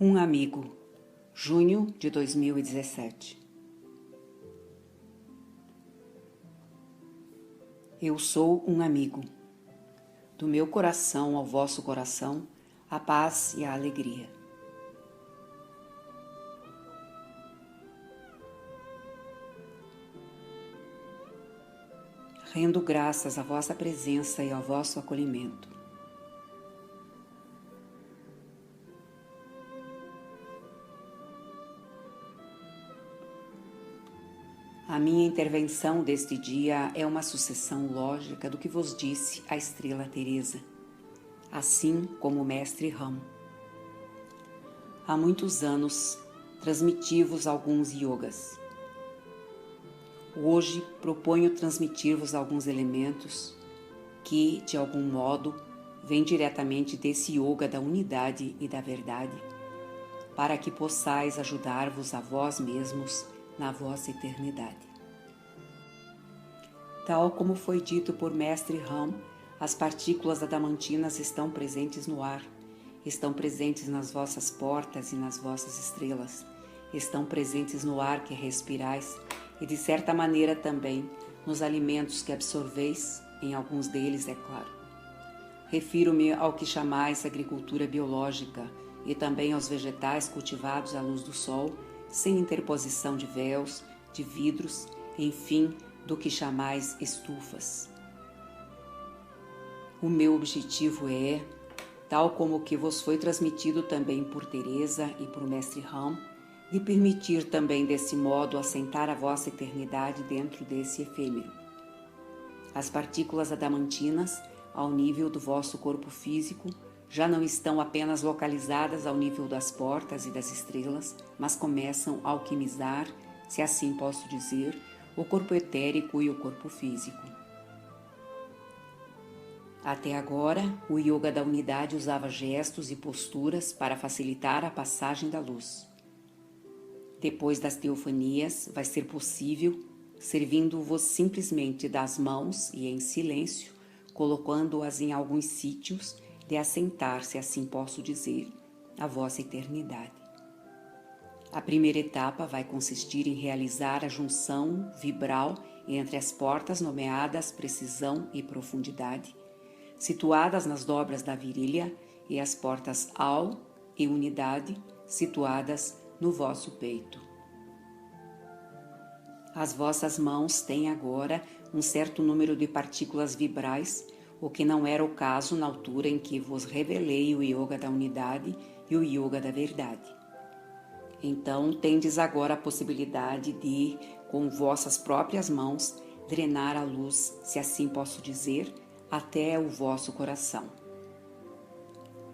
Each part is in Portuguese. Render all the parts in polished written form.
Um amigo, junho de 2017. Eu sou um amigo. Do meu coração ao vosso coração, a paz e a alegria. Rendo graças à vossa presença e ao vosso acolhimento. A minha intervenção deste dia é uma sucessão lógica do que vos disse a estrela Teresa, assim como o mestre Ram. Há muitos anos transmiti-vos alguns yogas. Hoje proponho transmitir-vos alguns elementos que, de algum modo, vêm diretamente desse yoga da unidade e da verdade, para que possais ajudar-vos a vós mesmos na vossa eternidade. Tal como foi dito por mestre Ram, as partículas adamantinas estão presentes no ar, estão presentes nas vossas portas e nas vossas estrelas, estão presentes no ar que respirais e, de certa maneira, também nos alimentos que absorveis, em alguns deles, é claro. Refiro-me ao que chamais agricultura biológica e também aos vegetais cultivados à luz do sol, sem interposição de véus, de vidros, enfim, do que chamais estufas. O meu objetivo é, tal como o que vos foi transmitido também por Teresa e por mestre Ram, de permitir também desse modo assentar a vossa eternidade dentro desse efêmero. As partículas adamantinas, ao nível do vosso corpo físico, já não estão apenas localizadas ao nível das portas e das estrelas, mas começam a alquimizar, se assim posso dizer, o corpo etérico e o corpo físico. Até agora, o yoga da unidade usava gestos e posturas para facilitar a passagem da luz. Depois das teofanias, vai ser possível, servindo-vos simplesmente das mãos e em silêncio, colocando-as em alguns sítios, de assentar, se assim posso dizer, a vossa eternidade. A primeira etapa vai consistir em realizar a junção vibral entre as portas nomeadas precisão e profundidade, situadas nas dobras da virilha, e as portas ao e unidade, situadas no vosso peito. As vossas mãos têm agora um certo número de partículas vibrais, o que não era o caso na altura em que vos revelei o yoga da unidade e o yoga da verdade. Então, tendes agora a possibilidade de, com vossas próprias mãos, drenar a luz, se assim posso dizer, até o vosso coração.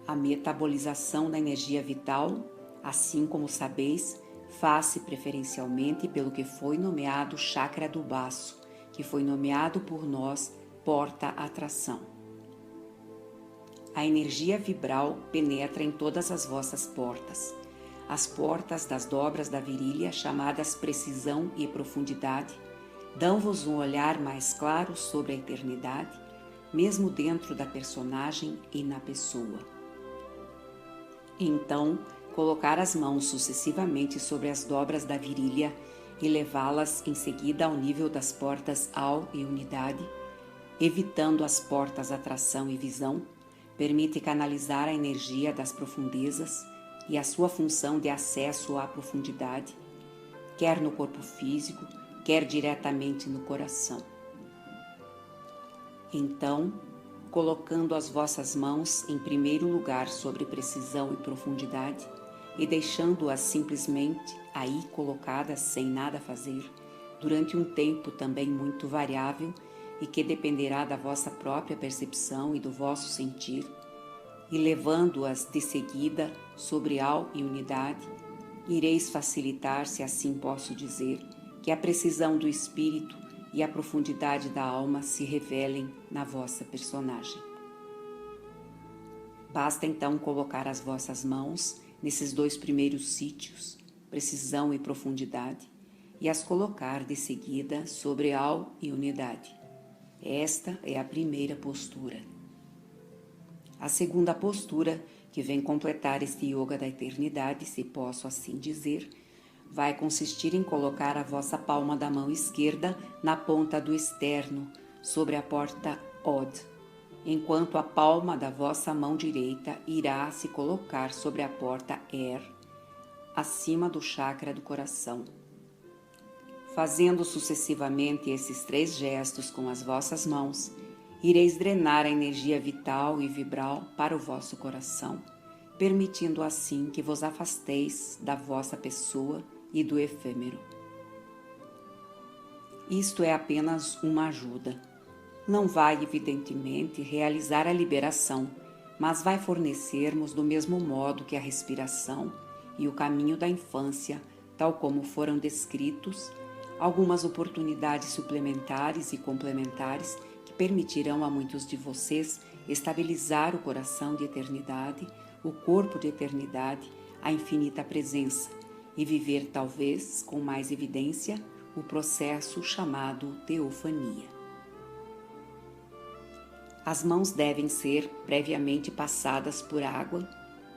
A metabolização da energia vital, assim como sabeis, faz-se preferencialmente pelo que foi nomeado chakra do baço, que foi nomeado por nós porta-atração. A energia vibral penetra em todas as vossas portas. As portas das dobras da virilha, chamadas precisão e profundidade, dão-vos um olhar mais claro sobre a eternidade, mesmo dentro da personagem e na pessoa. Então, colocar as mãos sucessivamente sobre as dobras da virilha e levá-las em seguida ao nível das portas ao e unidade, evitando as portas atração e visão, permite canalizar a energia das profundezas e a sua função de acesso à profundidade, quer no corpo físico, quer diretamente no coração. Então, colocando as vossas mãos em primeiro lugar sobre precisão e profundidade e deixando-as simplesmente aí colocadas sem nada fazer, durante um tempo também muito variável e que dependerá da vossa própria percepção e do vosso sentir, e levando-as de seguida sobre ao e unidade, ireis facilitar, se assim posso dizer, que a precisão do espírito e a profundidade da alma se revelem na vossa personagem. Basta então colocar as vossas mãos nesses dois primeiros sítios, precisão e profundidade, e as colocar de seguida sobre ao e unidade. Esta é a primeira postura. A segunda postura que vem completar este yoga da eternidade, se posso assim dizer, vai consistir em colocar a vossa palma da mão esquerda na ponta do externo, sobre a porta Od, enquanto a palma da vossa mão direita irá se colocar sobre a porta Er, acima do chakra do coração. Fazendo sucessivamente esses 3 gestos com as vossas mãos, ireis drenar a energia vital e vibral para o vosso coração, permitindo assim que vos afasteis da vossa pessoa e do efêmero. Isto é apenas uma ajuda. Não vai, evidentemente, realizar a liberação, mas vai fornecer-nos do mesmo modo que a respiração e o caminho da infância, tal como foram descritos, algumas oportunidades suplementares e complementares que permitirão a muitos de vocês estabilizar o coração de eternidade, o corpo de eternidade, a infinita presença, e viver talvez com mais evidência o processo chamado teofania. As mãos devem ser previamente passadas por água,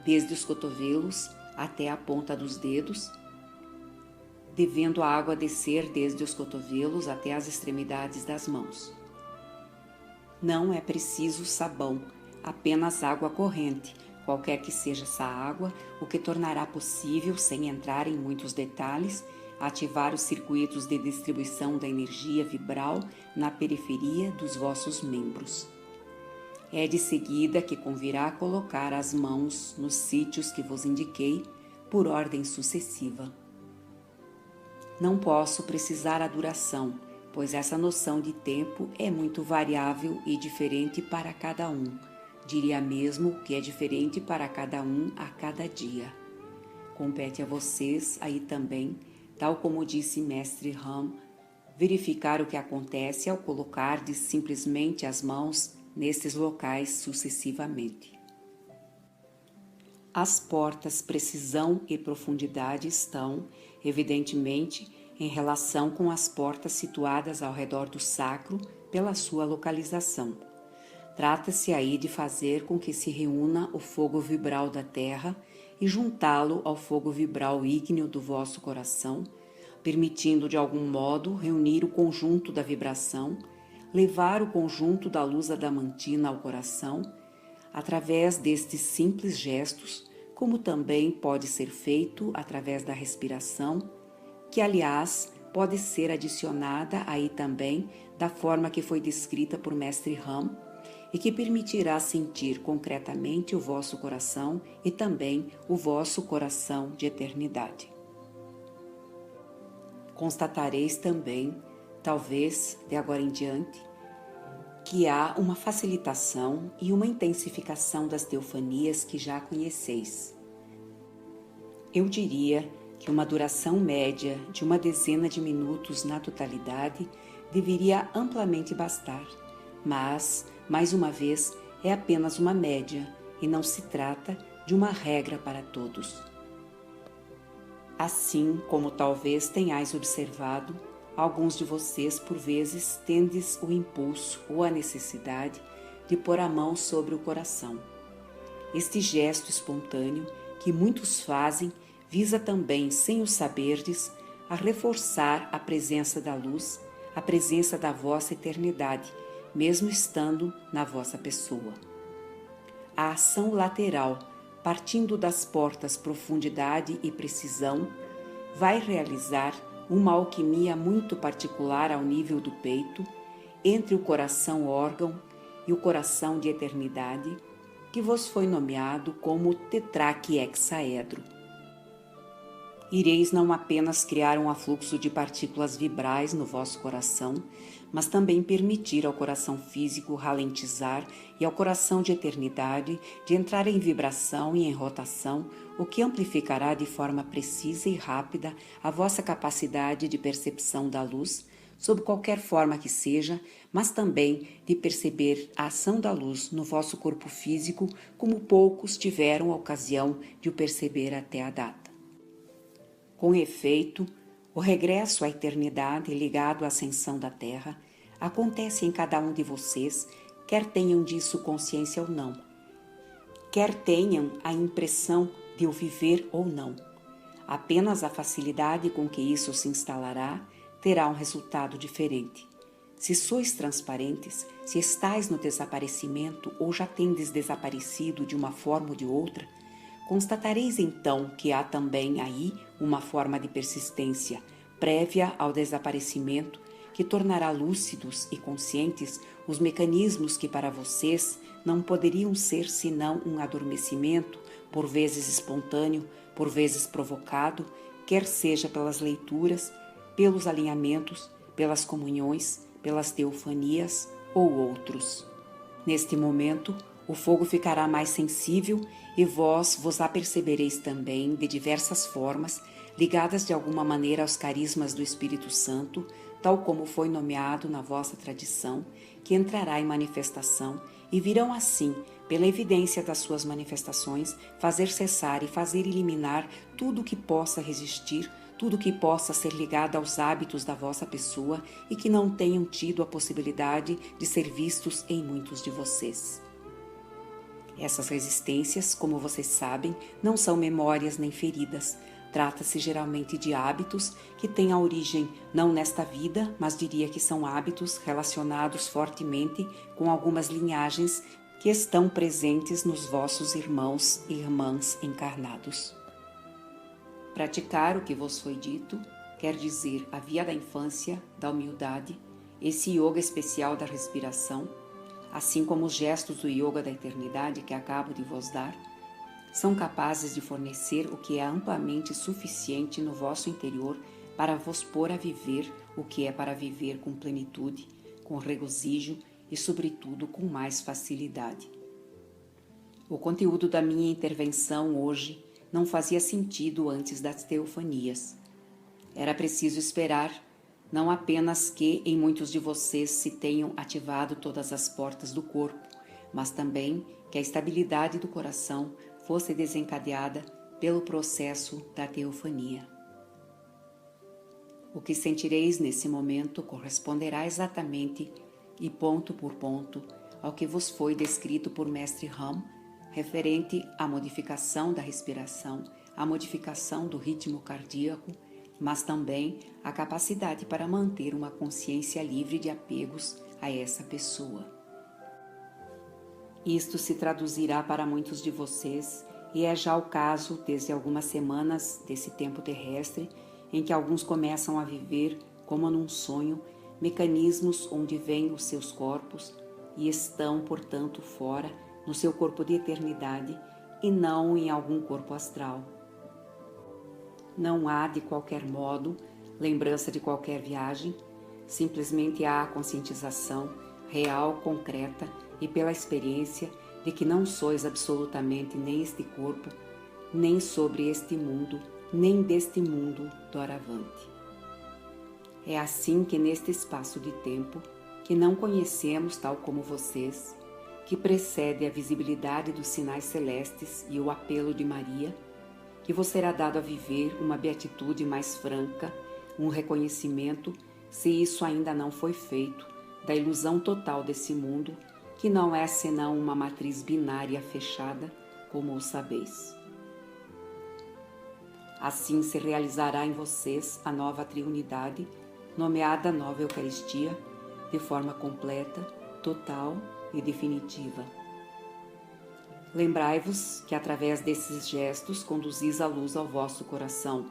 desde os cotovelos até a ponta dos dedos, devendo a água descer desde os cotovelos até as extremidades das mãos. Não é preciso sabão, apenas água corrente, qualquer que seja essa água, o que tornará possível, sem entrar em muitos detalhes, ativar os circuitos de distribuição da energia vibral na periferia dos vossos membros. É de seguida que convirá colocar as mãos nos sítios que vos indiquei, por ordem sucessiva. Não posso precisar a duração, pois essa noção de tempo é muito variável e diferente para cada um. Diria mesmo que é diferente para cada um a cada dia. Compete a vocês aí também, tal como disse Mestre Ram, verificar o que acontece ao colocar simplesmente as mãos nestes locais sucessivamente. As portas precisão e profundidade estão, evidentemente, em relação com as portas situadas ao redor do sacro pela sua localização. Trata-se aí de fazer com que se reúna o fogo vibral da terra e juntá-lo ao fogo vibral ígneo do vosso coração, permitindo de algum modo reunir o conjunto da vibração, levar o conjunto da luz adamantina ao coração, através destes simples gestos, como também pode ser feito através da respiração, que aliás pode ser adicionada aí também da forma que foi descrita por Mestre Ram e que permitirá sentir concretamente o vosso coração e também o vosso coração de eternidade. Constatareis também, talvez de agora em diante, que há uma facilitação e uma intensificação das teofanias que já conheceis. Eu diria que uma duração média de 10 de minutos na totalidade deveria amplamente bastar, mas, mais uma vez, é apenas uma média e não se trata de uma regra para todos. Assim como talvez tenhais observado, alguns de vocês, por vezes, tendes o impulso ou a necessidade de pôr a mão sobre o coração. Este gesto espontâneo, que muitos fazem, visa também, sem o saberdes, a reforçar a presença da luz, a presença da vossa eternidade, mesmo estando na vossa pessoa. A ação lateral, partindo das portas profundidade e precisão, vai realizar uma alquimia muito particular ao nível do peito, entre o coração órgão e o coração de eternidade, que vos foi nomeado como tetraquihexaedro. Ireis não apenas criar um afluxo de partículas vibrais no vosso coração, mas também permitir ao coração físico ralentizar e ao coração de eternidade de entrar em vibração e em rotação, o que amplificará de forma precisa e rápida a vossa capacidade de percepção da luz, sob qualquer forma que seja, mas também de perceber a ação da luz no vosso corpo físico, como poucos tiveram a ocasião de o perceber até a data. Com efeito, o regresso à eternidade ligado à ascensão da Terra acontece em cada um de vocês, quer tenham disso consciência ou não. quer tenham a impressão de o viver ou não. Apenas a facilidade com que isso se instalará terá um resultado diferente. Se sois transparentes, se estáis no desaparecimento ou já tendes desaparecido de uma forma ou de outra, constatareis então que há também aí uma forma de persistência prévia ao desaparecimento que tornará lúcidos e conscientes os mecanismos que para vocês não poderiam ser senão um adormecimento, por vezes espontâneo, por vezes provocado, quer seja pelas leituras, pelos alinhamentos, pelas comunhões, pelas teofanias ou outros. Neste momento, o fogo ficará mais sensível e vós vos apercebereis também de diversas formas, ligadas de alguma maneira aos carismas do Espírito Santo, tal como foi nomeado na vossa tradição, que entrará em manifestação e virão assim, pela evidência das suas manifestações, fazer cessar e fazer eliminar tudo o que possa resistir, tudo que possa ser ligado aos hábitos da vossa pessoa e que não tenham tido a possibilidade de ser vistos em muitos de vocês. Essas resistências, como vocês sabem, não são memórias nem feridas. Trata-se geralmente de hábitos que têm a origem não nesta vida, mas diria que são hábitos relacionados fortemente com algumas linhagens que estão presentes nos vossos irmãos e irmãs encarnados. Praticar o que vos foi dito quer dizer a via da infância, da humildade, esse yoga especial da respiração, assim como os gestos do yoga da eternidade que acabo de vos dar, são capazes de fornecer o que é amplamente suficiente no vosso interior para vos pôr a viver o que é para viver com plenitude, com regozijo e, sobretudo, com mais facilidade. O conteúdo da minha intervenção hoje não fazia sentido antes das teofanias. Era preciso esperar, não apenas que em muitos de vocês se tenham ativado todas as portas do corpo, mas também que a estabilidade do coração fosse desencadeada pelo processo da teofania. O que sentireis nesse momento corresponderá exatamente e ponto por ponto ao que vos foi descrito por Mestre Ram, referente à modificação da respiração, à modificação do ritmo cardíaco, mas também à capacidade para manter uma consciência livre de apegos a essa pessoa. Isto se traduzirá para muitos de vocês, e é já o caso desde algumas semanas desse tempo terrestre, em que alguns começam a viver, como num sonho, mecanismos onde vêm os seus corpos e estão, portanto, fora, no seu corpo de eternidade e não em algum corpo astral. Não há, de qualquer modo, lembrança de qualquer viagem, simplesmente há a conscientização real, concreta e pela experiência de que não sois absolutamente nem este corpo, nem sobre este mundo, nem deste mundo doravante. É assim que neste espaço de tempo, que não conhecemos tal como vocês, que precede a visibilidade dos sinais celestes e o apelo de Maria, que vos será dado a viver uma beatitude mais franca, um reconhecimento, se isso ainda não foi feito, da ilusão total desse mundo, que não é senão uma matriz binária fechada, como o sabeis. Assim se realizará em vocês a nova triunidade, nomeada Nova Eucaristia, de forma completa, total e definitiva. Lembrai-vos que através desses gestos conduzis a luz ao vosso coração.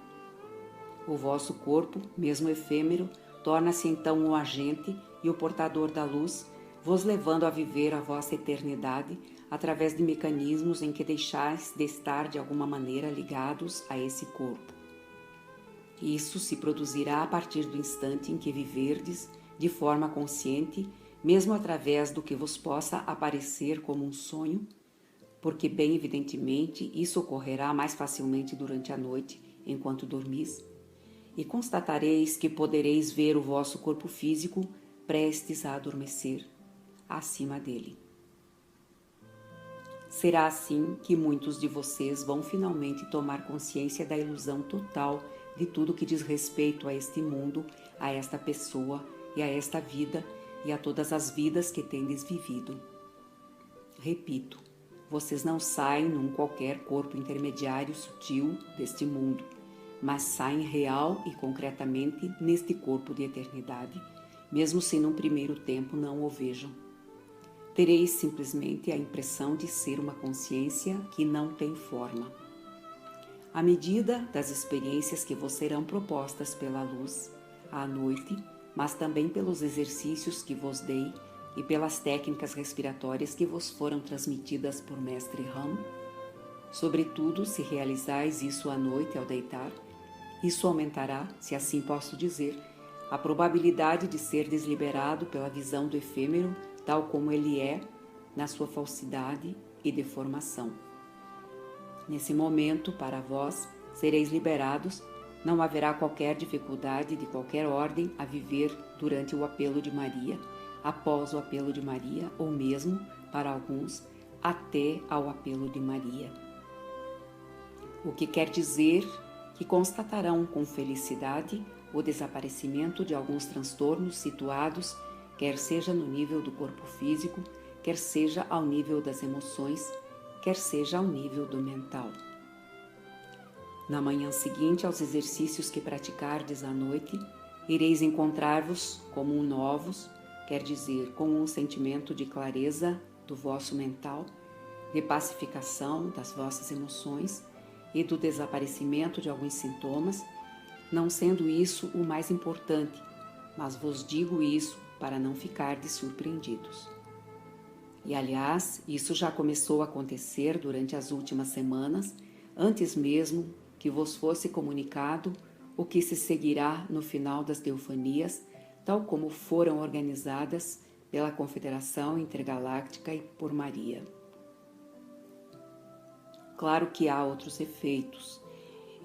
O vosso corpo, mesmo efêmero, torna-se então um agente e o portador da luz, vos levando a viver a vossa eternidade através de mecanismos em que deixais de estar de alguma maneira ligados a esse corpo. Isso se produzirá a partir do instante em que viverdes de forma consciente, mesmo através do que vos possa aparecer como um sonho, porque bem evidentemente isso ocorrerá mais facilmente durante a noite, enquanto dormis, e constatareis que podereis ver o vosso corpo físico prestes a adormecer, acima dele. Será assim que muitos de vocês vão finalmente tomar consciência da ilusão total de tudo que diz respeito a este mundo, a esta pessoa e a esta vida e a todas as vidas que tendes vivido. Repito, vocês não saem num qualquer corpo intermediário sutil deste mundo, mas saem real e concretamente neste corpo de eternidade, mesmo se num primeiro tempo não o vejam. Tereis simplesmente a impressão de ser uma consciência que não tem forma. À medida das experiências que vos serão propostas pela luz, à noite, mas também pelos exercícios que vos dei e pelas técnicas respiratórias que vos foram transmitidas por Mestre Ram, sobretudo se realizais isso à noite ao deitar, isso aumentará, se assim posso dizer, a probabilidade de ser desliberado pela visão do efêmero tal como ele é, na sua falsidade e deformação. Nesse momento, para vós, sereis liberados, não haverá qualquer dificuldade de qualquer ordem a viver durante o apelo de Maria, após o apelo de Maria, ou mesmo, para alguns, até ao apelo de Maria. O que quer dizer que constatarão com felicidade o desaparecimento de alguns transtornos situados, quer seja no nível do corpo físico, quer seja ao nível das emoções, quer seja ao nível do mental. Na manhã seguinte aos exercícios que praticardes à noite, ireis encontrar-vos como novos, quer dizer, com um sentimento de clareza do vosso mental, de pacificação das vossas emoções e do desaparecimento de alguns sintomas, não sendo isso o mais importante, mas vos digo isso para não ficardes surpreendidos. E, aliás, isso já começou a acontecer durante as últimas semanas, antes mesmo que vos fosse comunicado o que se seguirá no final das teofanias, tal como foram organizadas pela Confederação Intergaláctica e por Maria. Claro que há outros efeitos.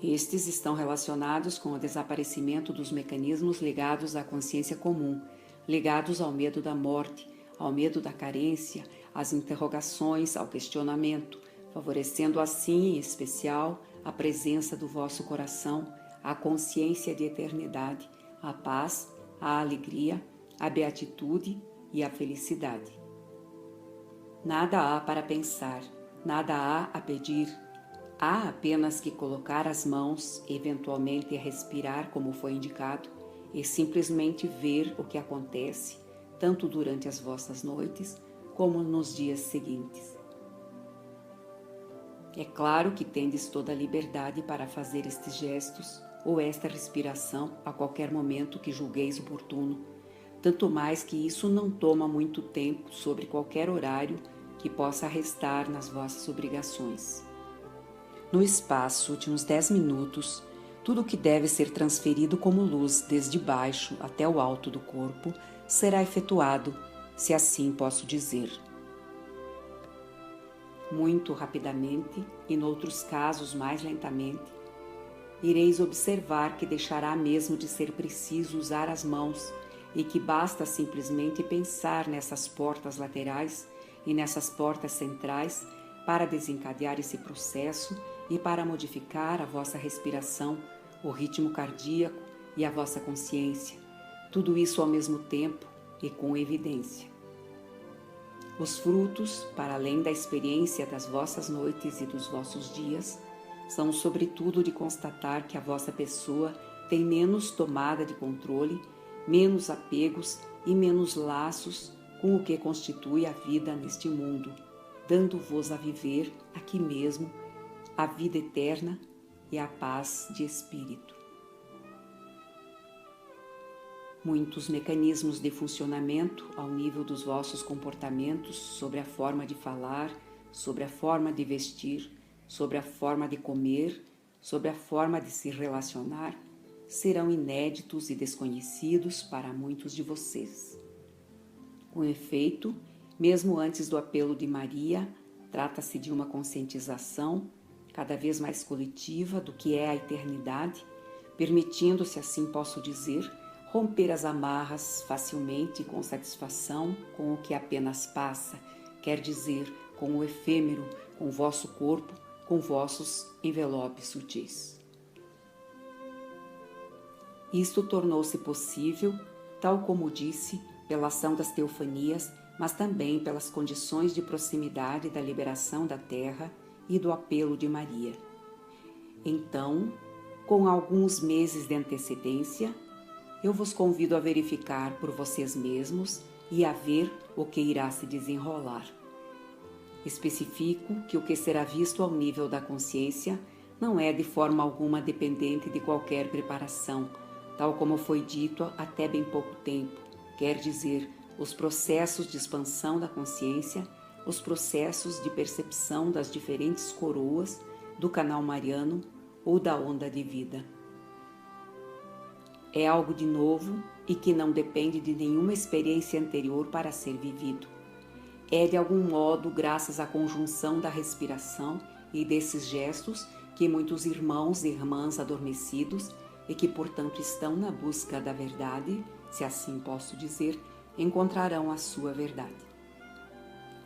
Estes estão relacionados com o desaparecimento dos mecanismos ligados à consciência comum, ligados ao medo da morte, ao medo da carência, às interrogações, ao questionamento, favorecendo assim, em especial, a presença do vosso coração, a consciência de eternidade, a paz, a alegria, a beatitude e a felicidade. Nada há para pensar, nada há a pedir, há apenas que colocar as mãos, eventualmente respirar como foi indicado, e simplesmente ver o que acontece, tanto durante as vossas noites como nos dias seguintes. É claro que tendes toda a liberdade para fazer estes gestos ou esta respiração a qualquer momento que julgueis oportuno, tanto mais que isso não toma muito tempo sobre qualquer horário que possa restar nas vossas obrigações. No espaço de uns 10 minutos, tudo o que deve ser transferido como luz desde baixo até o alto do corpo será efetuado, se assim posso dizer. Muito rapidamente, e noutros casos mais lentamente, ireis observar que deixará mesmo de ser preciso usar as mãos e que basta simplesmente pensar nessas portas laterais e nessas portas centrais para desencadear esse processo e para modificar a vossa respiração, o ritmo cardíaco e a vossa consciência, tudo isso ao mesmo tempo e com evidência. Os frutos, para além da experiência das vossas noites e dos vossos dias, são sobretudo de constatar que a vossa pessoa tem menos tomada de controle, menos apegos e menos laços com o que constitui a vida neste mundo, dando-vos a viver aqui mesmo a vida eterna e a paz de espírito. Muitos mecanismos de funcionamento ao nível dos vossos comportamentos sobre a forma de falar, sobre a forma de vestir, sobre a forma de comer, sobre a forma de se relacionar, serão inéditos e desconhecidos para muitos de vocês. Com efeito, mesmo antes do apelo de Maria, trata-se de uma conscientização cada vez mais coletiva do que é a eternidade, permitindo, se assim posso dizer, romper as amarras facilmente e com satisfação com o que apenas passa, quer dizer, com o efêmero, com o vosso corpo, com vossos envelopes sutis. Isto tornou-se possível, tal como disse, pela ação das teofanias mas também pelas condições de proximidade da liberação da Terra e do apelo de Maria. Então, com alguns meses de antecedência, eu vos convido a verificar por vocês mesmos e a ver o que irá se desenrolar. Especifico que o que será visto ao nível da consciência não é de forma alguma dependente de qualquer preparação, tal como foi dito até bem pouco tempo, quer dizer, os processos de expansão da consciência, os processos de percepção das diferentes coroas do canal mariano ou da onda de vida. É algo de novo e que não depende de nenhuma experiência anterior para ser vivido. É de algum modo graças à conjunção da respiração e desses gestos que muitos irmãos e irmãs adormecidos e que portanto estão na busca da verdade, se assim posso dizer, encontrarão a sua verdade.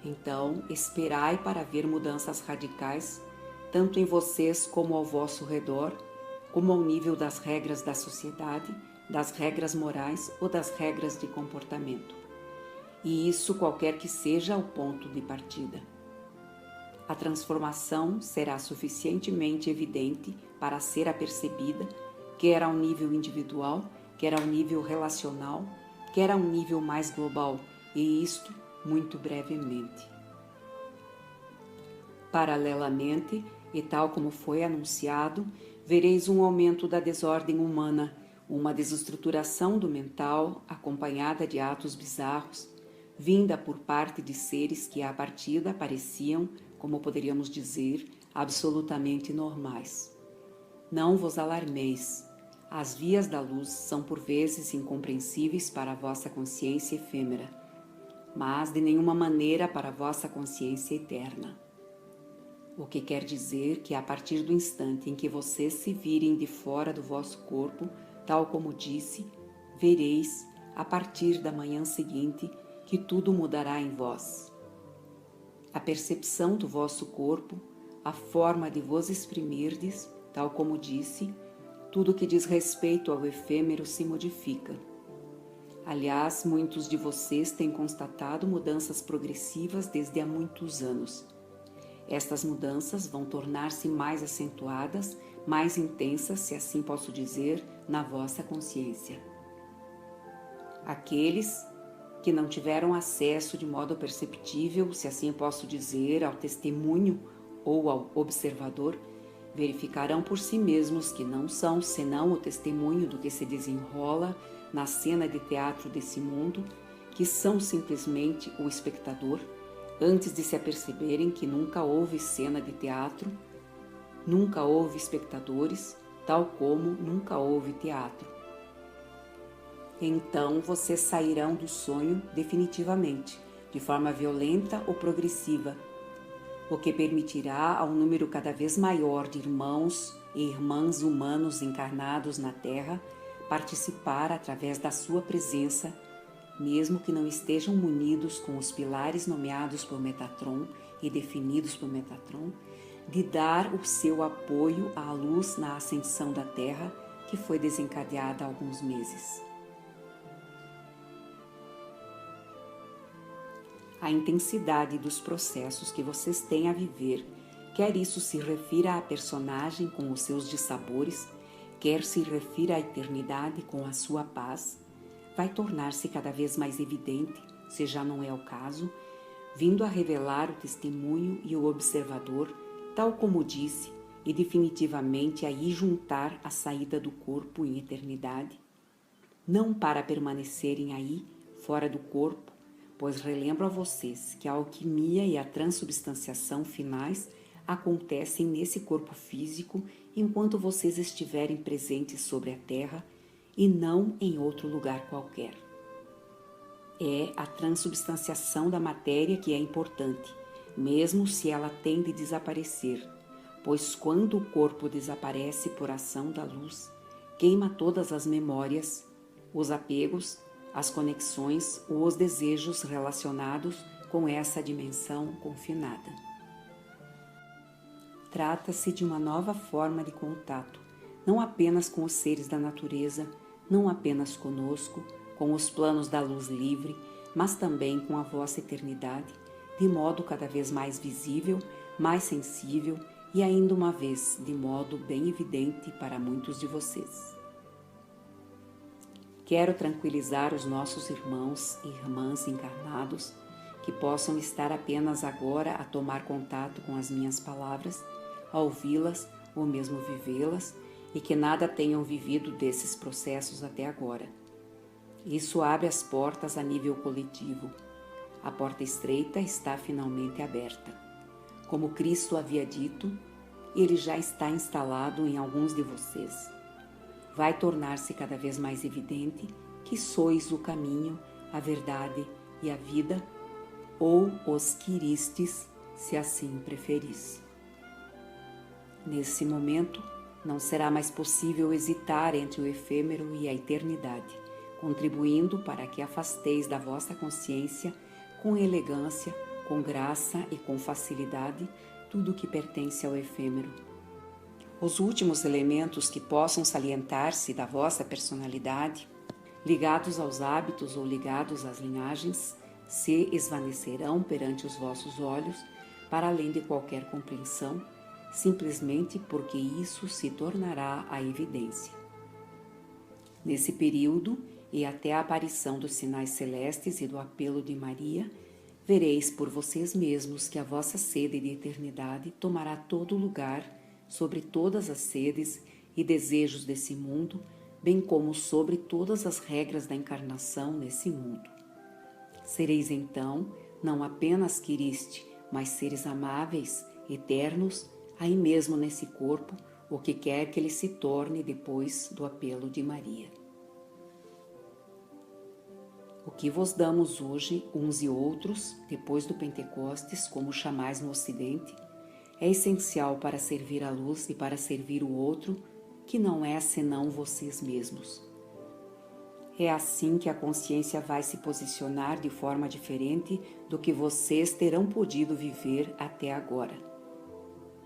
Então, esperai para ver mudanças radicais, tanto em vocês como ao vosso redor, como ao nível das regras da sociedade, das regras morais ou das regras de comportamento. E isso qualquer que seja o ponto de partida. A transformação será suficientemente evidente para ser apercebida, quer ao nível individual, quer ao nível relacional, quer a um nível mais global, e isto muito brevemente. Paralelamente, e tal como foi anunciado, vereis um aumento da desordem humana, uma desestruturação do mental acompanhada de atos bizarros, vinda por parte de seres que à partida pareciam, como poderíamos dizer, absolutamente normais. Não vos alarmeis. As vias da luz são por vezes incompreensíveis para a vossa consciência efêmera, mas de nenhuma maneira para a vossa consciência eterna. O que quer dizer que a partir do instante em que vocês se virem de fora do vosso corpo, tal como disse, vereis, a partir da manhã seguinte, que tudo mudará em vós. A percepção do vosso corpo, a forma de vos exprimirdes, tal como disse, tudo que diz respeito ao efêmero se modifica. Aliás, muitos de vocês têm constatado mudanças progressivas desde há muitos anos. Estas mudanças vão tornar-se mais acentuadas, mais intensas, se assim posso dizer, na vossa consciência. Aqueles que não tiveram acesso de modo perceptível, se assim posso dizer, ao testemunho ou ao observador, verificarão por si mesmos que não são senão o testemunho do que se desenrola na cena de teatro desse mundo, que são simplesmente o espectador, antes de se aperceberem que nunca houve cena de teatro, nunca houve espectadores, tal como nunca houve teatro. Então vocês sairão do sonho definitivamente, de forma violenta ou progressiva, o que permitirá a um número cada vez maior de irmãos e irmãs humanos encarnados na Terra participar através da sua presença, mesmo que não estejam munidos com os pilares nomeados por Metatron e definidos por Metatron, de dar o seu apoio à luz na ascensão da Terra que foi desencadeada há alguns meses. A intensidade dos processos que vocês têm a viver, quer isso se refira à personagem com os seus dissabores, quer se refira à eternidade com a sua paz, vai tornar-se cada vez mais evidente, se já não é o caso, vindo a revelar o testemunho e o observador, tal como disse, e definitivamente aí juntar a saída do corpo em eternidade, não para permanecerem aí, fora do corpo, pois relembro a vocês que a alquimia e a transubstanciação finais acontecem nesse corpo físico enquanto vocês estiverem presentes sobre a Terra e não em outro lugar qualquer. É a transubstanciação da matéria que é importante, mesmo se ela tem de desaparecer, pois quando o corpo desaparece por ação da luz, queima todas as memórias, os apegos, as conexões ou os desejos relacionados com essa dimensão confinada. Trata-se de uma nova forma de contato, não apenas com os seres da natureza, não apenas conosco, com os planos da luz livre, mas também com a vossa eternidade, de modo cada vez mais visível, mais sensível e ainda uma vez de modo bem evidente para muitos de vocês. Quero tranquilizar os nossos irmãos e irmãs encarnados que possam estar apenas agora a tomar contato com as minhas palavras, a ouvi-las ou mesmo vivê-las, e que nada tenham vivido desses processos até agora. Isso abre as portas a nível coletivo. A porta estreita está finalmente aberta. Como Cristo havia dito, ele já está instalado em alguns de vocês. Vai tornar-se cada vez mais evidente que sois o caminho, a verdade e a vida, ou os que iristes, se assim preferis. Nesse momento, não será mais possível hesitar entre o efêmero e a eternidade, contribuindo para que afasteis da vossa consciência, com elegância, com graça e com facilidade, tudo o que pertence ao efêmero. Os últimos elementos que possam salientar-se da vossa personalidade, ligados aos hábitos ou ligados às linhagens, se esvanecerão perante os vossos olhos, para além de qualquer compreensão, simplesmente porque isso se tornará a evidência. Nesse período, e até a aparição dos sinais celestes e do apelo de Maria, vereis por vocês mesmos que a vossa sede de eternidade tomará todo o lugar sobre todas as sedes e desejos desse mundo, bem como sobre todas as regras da encarnação nesse mundo. Sereis então não apenas Quiriste, mas seres amáveis, eternos, aí mesmo nesse corpo, o que quer que ele se torne depois do apelo de Maria. O que vos damos hoje, uns e outros, depois do Pentecostes, como chamais no Ocidente, é essencial para servir a luz e para servir o outro, que não é senão vocês mesmos. É assim que a consciência vai se posicionar de forma diferente do que vocês terão podido viver até agora.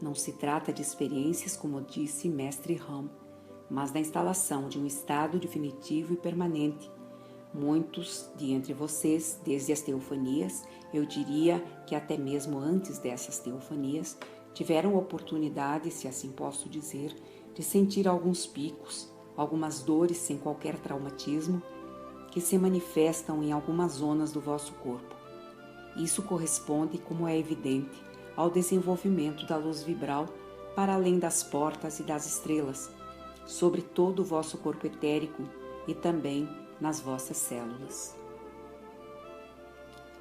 Não se trata de experiências, como disse Mestre Ram, mas da instalação de um estado definitivo e permanente. Muitos de entre vocês, desde as teofanias, eu diria que até mesmo antes dessas teofanias, tiveram oportunidade, se assim posso dizer, de sentir alguns picos, algumas dores sem qualquer traumatismo, que se manifestam em algumas zonas do vosso corpo. Isso corresponde, como é evidente, ao desenvolvimento da luz vibral para além das portas e das estrelas, sobre todo o vosso corpo etérico e também nas vossas células.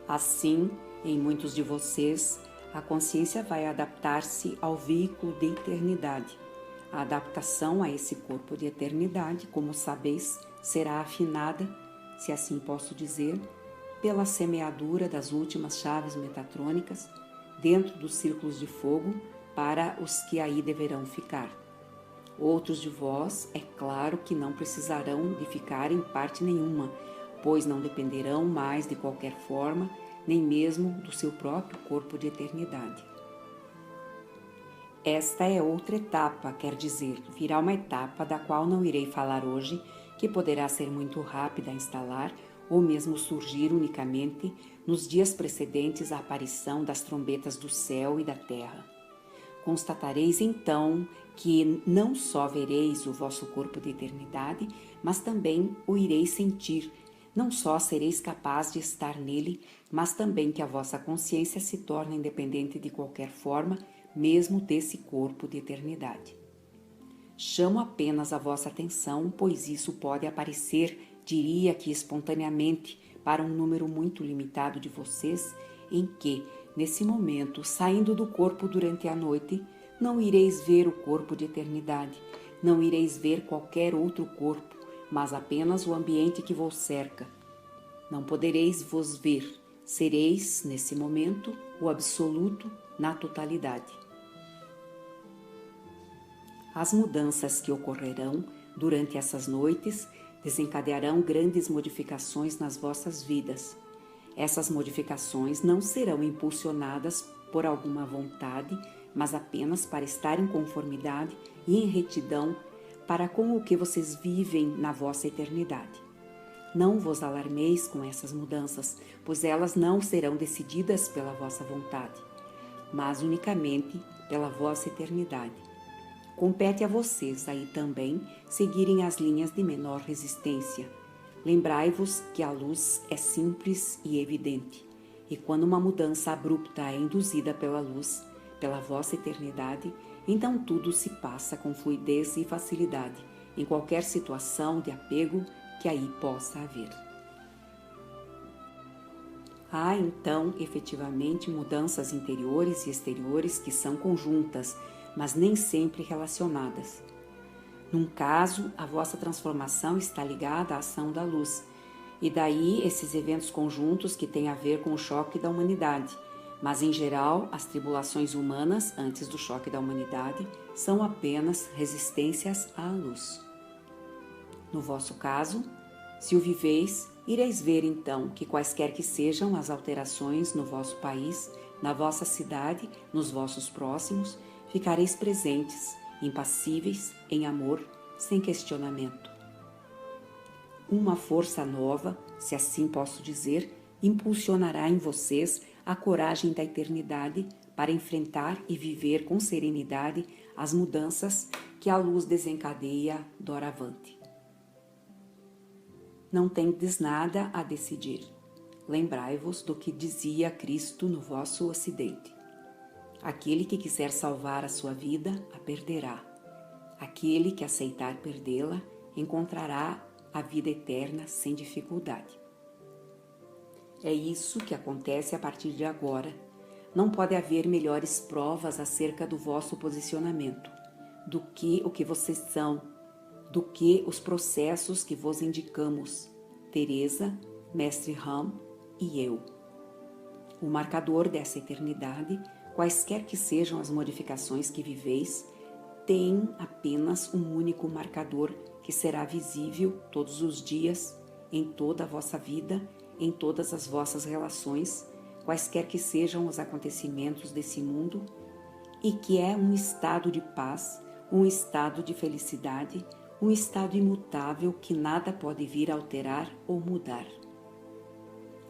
Assim, em muitos de vocês, a consciência vai adaptar-se ao veículo de eternidade. A adaptação a esse corpo de eternidade, como sabeis, será afinada, se assim posso dizer, pela semeadura das últimas chaves metatrônicas dentro dos círculos de fogo para os que aí deverão ficar. Outros de vós, é claro que não precisarão de ficar em parte nenhuma, pois não dependerão mais de qualquer forma, nem mesmo do seu próprio corpo de eternidade. Esta é outra etapa, quer dizer, virá uma etapa da qual não irei falar hoje, que poderá ser muito rápida a instalar ou mesmo surgir unicamente nos dias precedentes à aparição das trombetas do céu e da terra. Constatareis então que não só vereis o vosso corpo de eternidade, mas também o ireis sentir. Não só sereis capaz de estar nele, mas também que a vossa consciência se torne independente de qualquer forma, mesmo desse corpo de eternidade. Chamo apenas a vossa atenção, pois isso pode aparecer, diria que espontaneamente, para um número muito limitado de vocês, em que, nesse momento, saindo do corpo durante a noite, não ireis ver o corpo de eternidade, não ireis ver qualquer outro corpo, mas apenas o ambiente que vos cerca. Não podereis vos ver, sereis, nesse momento, o absoluto na totalidade. As mudanças que ocorrerão durante essas noites desencadearão grandes modificações nas vossas vidas. Essas modificações não serão impulsionadas por alguma vontade, mas apenas para estar em conformidade e em retidão para com o que vocês vivem na vossa eternidade. Não vos alarmeis com essas mudanças, pois elas não serão decididas pela vossa vontade, mas unicamente pela vossa eternidade. Compete a vocês aí também seguirem as linhas de menor resistência. Lembrai-vos que a luz é simples e evidente, e quando uma mudança abrupta é induzida pela luz, pela vossa eternidade, então tudo se passa com fluidez e facilidade, em qualquer situação de apego que aí possa haver. Há então efetivamente mudanças interiores e exteriores que são conjuntas, mas nem sempre relacionadas. Num caso, a vossa transformação está ligada à ação da luz, e daí esses eventos conjuntos que têm a ver com o choque da humanidade, mas em geral as tribulações humanas antes do choque da humanidade são apenas resistências à luz. No vosso caso, se o viveis, ireis ver então que quaisquer que sejam as alterações no vosso país, na vossa cidade, nos vossos próximos, ficareis presentes, impassíveis, em amor, sem questionamento. Uma força nova, se assim posso dizer, impulsionará em vocês a coragem da eternidade para enfrentar e viver com serenidade as mudanças que a luz desencadeia doravante. Não tendes nada a decidir. Lembrai-vos do que dizia Cristo no vosso ocidente. Aquele que quiser salvar a sua vida, a perderá. Aquele que aceitar perdê-la, encontrará a vida eterna sem dificuldade. É isso que acontece a partir de agora. Não pode haver melhores provas acerca do vosso posicionamento, do que o que vocês são, do que os processos que vos indicamos, Teresa, Mestre Ram e eu. O marcador dessa eternidade, quaisquer que sejam as modificações que viveis, tem apenas um único marcador que será visível todos os dias, em toda a vossa vida, em todas as vossas relações, quaisquer que sejam os acontecimentos desse mundo, e que é um estado de paz, um estado de felicidade, um estado imutável que nada pode vir a alterar ou mudar.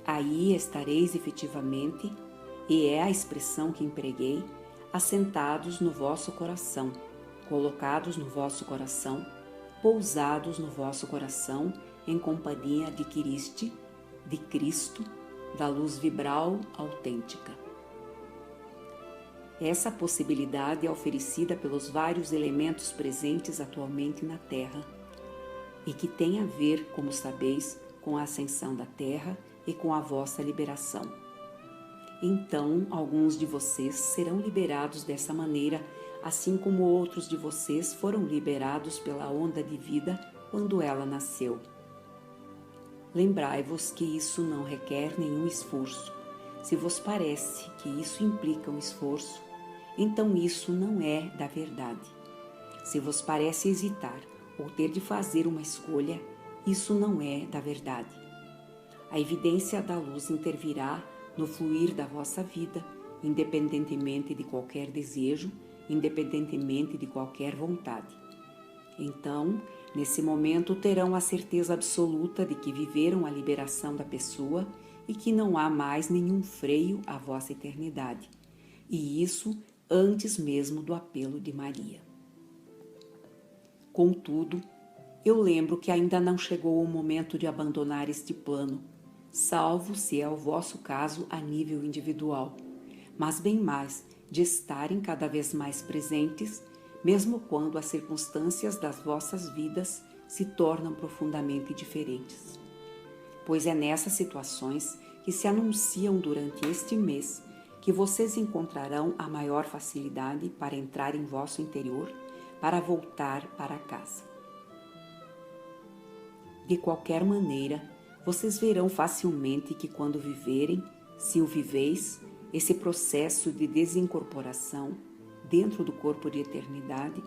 Aí estareis efetivamente, e é a expressão que empreguei, assentados no vosso coração, colocados no vosso coração, pousados no vosso coração, em companhia de Cristo, da luz vibral autêntica. Essa possibilidade é oferecida pelos vários elementos presentes atualmente na Terra e que tem a ver, como sabeis, com a ascensão da Terra e com a vossa liberação. Então, alguns de vocês serão liberados dessa maneira, assim como outros de vocês foram liberados pela onda de vida quando ela nasceu. Lembrai-vos que isso não requer nenhum esforço. Se vos parece que isso implica um esforço, então isso não é da verdade. Se vos parece hesitar ou ter de fazer uma escolha, isso não é da verdade. A evidência da luz intervirá no fluir da vossa vida, independentemente de qualquer desejo, independentemente de qualquer vontade. Então, nesse momento, terão a certeza absoluta de que viveram a liberação da pessoa e que não há mais nenhum freio à vossa eternidade. E isso antes mesmo do apelo de Maria. Contudo, eu lembro que ainda não chegou o momento de abandonar este plano, salvo se é o vosso caso a nível individual, mas bem mais de estarem cada vez mais presentes, mesmo quando as circunstâncias das vossas vidas se tornam profundamente diferentes. Pois é nessas situações que se anunciam durante este mês que vocês encontrarão a maior facilidade para entrar em vosso interior, para voltar para casa. De qualquer maneira, vocês verão facilmente que quando viverem, se o viveis, esse processo de desincorporação dentro do corpo de eternidade,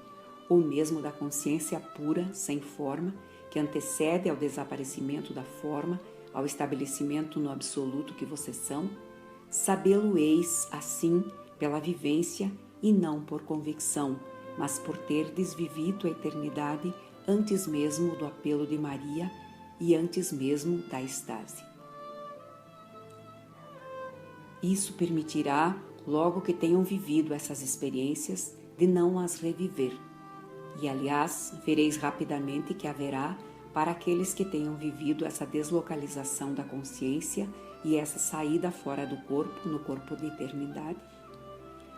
ou mesmo da consciência pura, sem forma, que antecede ao desaparecimento da forma, ao estabelecimento no absoluto que vocês são, sabê-lo-eis assim pela vivência e não por convicção, mas por ter desvivido a eternidade antes mesmo do apelo de Maria e antes mesmo da estase. Isso permitirá, logo que tenham vivido essas experiências, de não as reviver. E, aliás, vereis rapidamente que haverá, para aqueles que tenham vivido essa deslocalização da consciência e essa saída fora do corpo, no corpo da eternidade,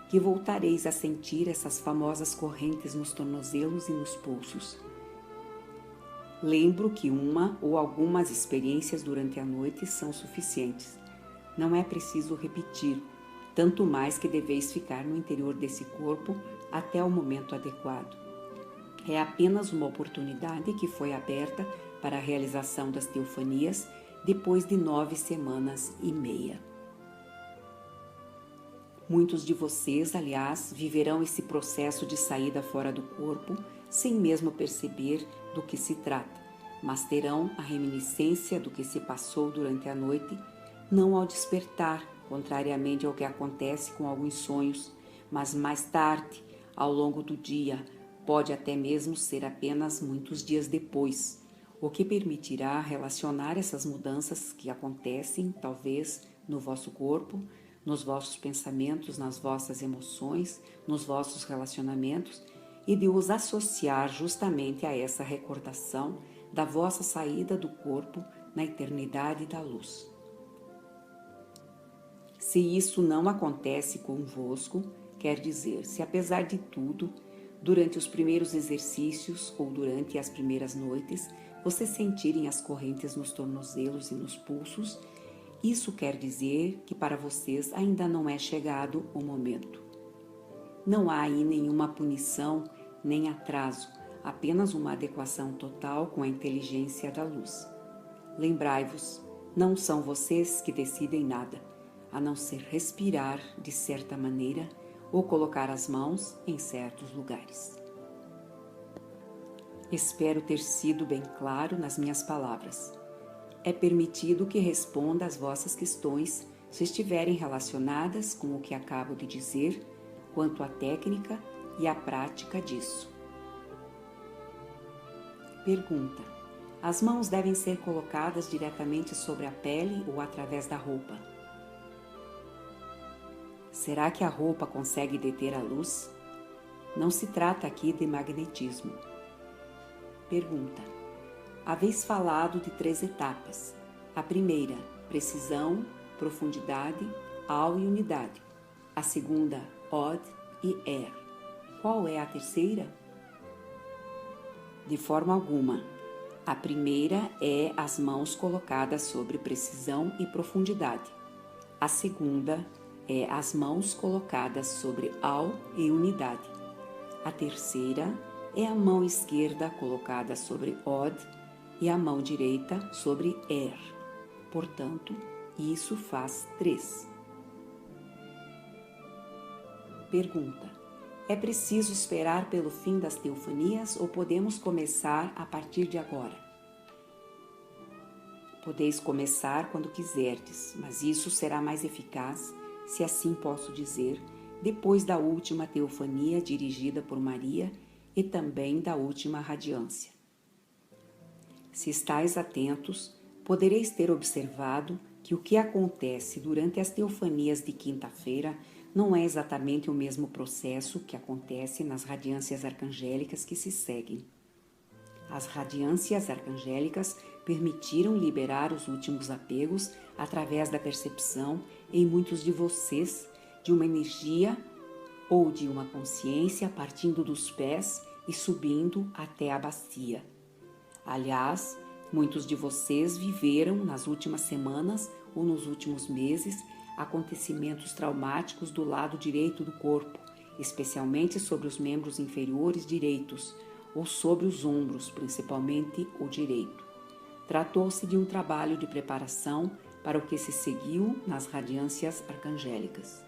que voltareis a sentir essas famosas correntes nos tornozelos e nos pulsos. Lembro que uma ou algumas experiências durante a noite são suficientes. Não é preciso repetir, tanto mais que deveis ficar no interior desse corpo até o momento adequado. É apenas uma oportunidade que foi aberta para a realização das teofanias depois de 9 semanas e meia. Muitos de vocês, aliás, viverão esse processo de saída fora do corpo sem mesmo perceber do que se trata, mas terão a reminiscência do que se passou durante a noite, não ao despertar, contrariamente ao que acontece com alguns sonhos, mas mais tarde, ao longo do dia, pode até mesmo ser apenas muitos dias depois, o que permitirá relacionar essas mudanças que acontecem, talvez, no vosso corpo, nos vossos pensamentos, nas vossas emoções, nos vossos relacionamentos, e de os associar justamente a essa recordação da vossa saída do corpo na eternidade da luz. Se isso não acontece convosco, quer dizer, se apesar de tudo, durante os primeiros exercícios ou durante as primeiras noites, vocês sentirem as correntes nos tornozelos e nos pulsos, isso quer dizer que para vocês ainda não é chegado o momento. Não há aí nenhuma punição nem atraso, apenas uma adequação total com a inteligência da luz. Lembrai-vos, não são vocês que decidem nada, a não ser respirar de certa maneira ou colocar as mãos em certos lugares. Espero ter sido bem claro nas minhas palavras. É permitido que responda às vossas questões se estiverem relacionadas com o que acabo de dizer, quanto à técnica e à prática disso. Pergunta: as mãos devem ser colocadas diretamente sobre a pele ou através da roupa? Será que a roupa consegue deter a luz? Não se trata aqui de magnetismo. Pergunta: haveis falado de 3 etapas. A primeira, precisão, profundidade, Al e unidade. A segunda, Od e Er. Qual é a terceira? De forma alguma. A primeira é as mãos colocadas sobre precisão e profundidade. A segunda é as mãos colocadas sobre Al e unidade. A terceira é a mão esquerda colocada sobre Od e a mão direita sobre Er. Portanto, isso faz 3. Pergunta: é preciso esperar pelo fim das teofanias ou podemos começar a partir de agora? Podeis começar quando quiserdes, mas isso será mais eficaz, se assim posso dizer, depois da última teofania dirigida por Maria e também da última radiância. Se estáis atentos, podereis ter observado que o que acontece durante as teofanias de quinta-feira não é exatamente o mesmo processo que acontece nas radiâncias arcangélicas que se seguem. As radiâncias arcangélicas permitiram liberar os últimos apegos através da percepção em muitos de vocês de uma energia ou de uma consciência partindo dos pés e subindo até a bacia. Aliás, muitos de vocês viveram nas últimas semanas ou nos últimos meses acontecimentos traumáticos do lado direito do corpo, especialmente sobre os membros inferiores direitos ou sobre os ombros, principalmente o direito. Tratou-se de um trabalho de preparação para o que se seguiu nas radiâncias arcangélicas.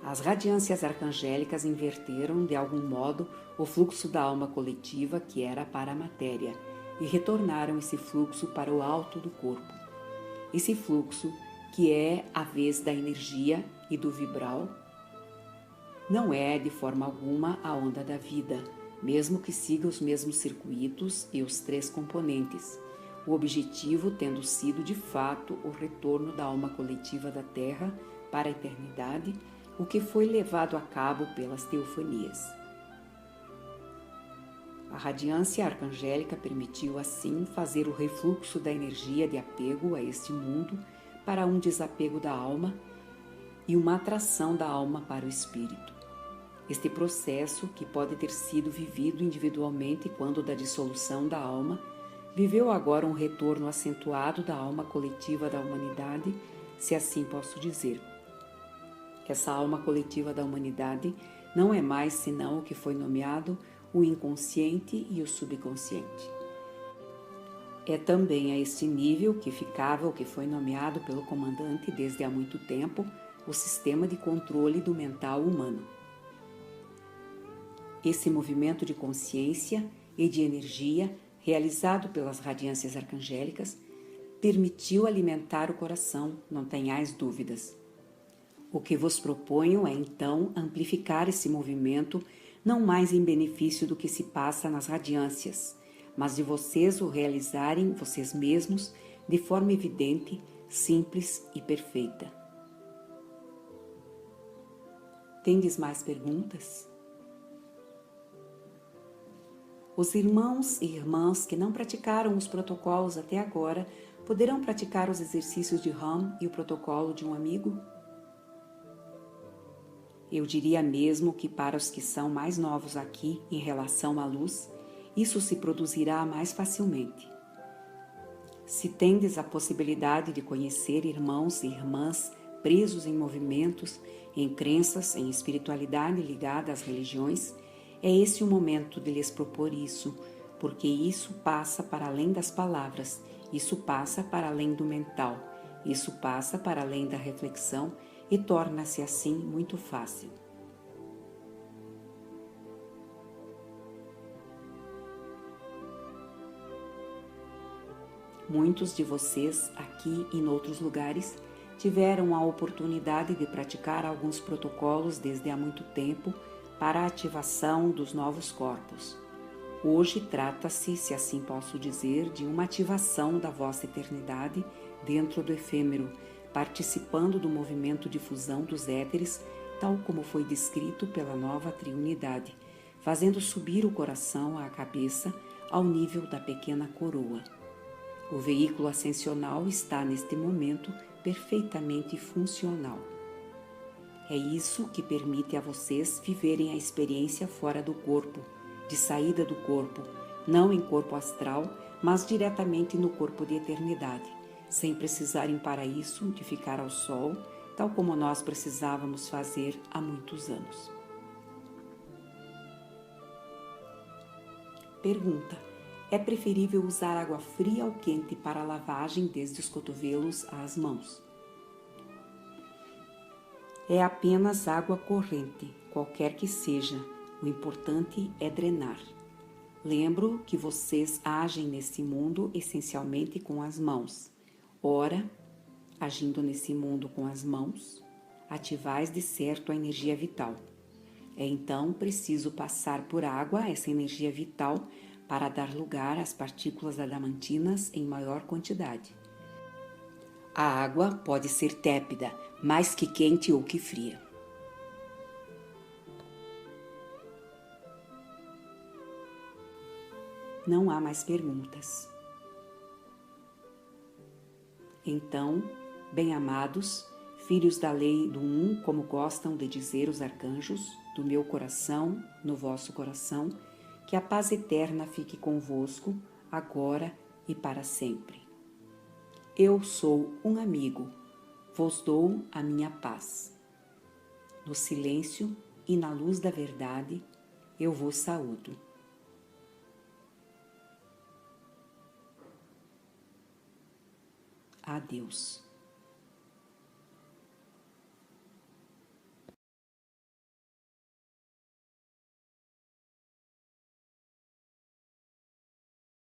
As radiâncias arcangélicas inverteram, de algum modo, o fluxo da alma coletiva que era para a matéria e retornaram esse fluxo para o alto do corpo. Esse fluxo, que é a vez da energia e do vibral, não é de forma alguma a onda da vida, mesmo que siga os mesmos circuitos e os 3 componentes. o objetivo tendo sido de fato o retorno da alma coletiva da Terra para a eternidade, o que foi levado a cabo pelas teofanias. A radiância arcangélica permitiu assim fazer o refluxo da energia de apego a este mundo para um desapego da alma e uma atração da alma para o espírito. Este processo, que pode ter sido vivido individualmente quando da dissolução da alma, viveu agora um retorno acentuado da alma coletiva da humanidade, se assim posso dizer. Essa alma coletiva da humanidade não é mais senão o que foi nomeado o inconsciente e o subconsciente. É também a este nível que ficava o que foi nomeado pelo comandante desde há muito tempo o sistema de controle do mental humano. Esse movimento de consciência e de energia, realizado pelas radiâncias arcangélicas, permitiu alimentar o coração, não tenhais dúvidas. O que vos proponho é, então, amplificar esse movimento, não mais em benefício do que se passa nas radiâncias, mas de vocês o realizarem vocês mesmos de forma evidente, simples e perfeita. Tendes mais perguntas? Os irmãos e irmãs que não praticaram os protocolos até agora poderão praticar os exercícios de Ram e o protocolo de um amigo? Eu diria mesmo que para os que são mais novos aqui em relação à luz, isso se produzirá mais facilmente. Se tendes a possibilidade de conhecer irmãos e irmãs presos em movimentos, em crenças, em espiritualidade ligada às religiões, é esse o momento de lhes propor isso, porque isso passa para além das palavras, isso passa para além do mental, isso passa para além da reflexão e torna-se assim muito fácil. Muitos de vocês, aqui e em outros lugares, tiveram a oportunidade de praticar alguns protocolos desde há muito tempo para a ativação dos novos corpos. Hoje trata-se, se assim posso dizer, de uma ativação da vossa eternidade dentro do efêmero, participando do movimento de fusão dos éteres, tal como foi descrito pela nova triunidade, fazendo subir o coração à cabeça ao nível da pequena coroa. O veículo ascensional está neste momento perfeitamente funcional. É isso que permite a vocês viverem a experiência fora do corpo, de saída do corpo, não em corpo astral, mas diretamente no corpo de eternidade, sem precisarem para isso de ficar ao sol, tal como nós precisávamos fazer há muitos anos. Pergunta: é preferível usar água fria ou quente para a lavagem desde os cotovelos às mãos? É apenas água corrente, qualquer que seja. O importante é drenar. Lembro que vocês agem nesse mundo essencialmente com as mãos. Ora, agindo nesse mundo com as mãos, ativais de certo a energia vital. É então preciso passar por água essa energia vital para dar lugar às partículas adamantinas em maior quantidade. A água pode ser tépida, mais que quente ou que fria. Não há mais perguntas. Então, bem-amados, filhos da lei do um, como gostam de dizer os arcanjos, do meu coração, no vosso coração, que a paz eterna fique convosco, agora e para sempre. Eu sou um amigo, vos dou a minha paz. No silêncio e na luz da verdade, eu vos saúdo. Adeus.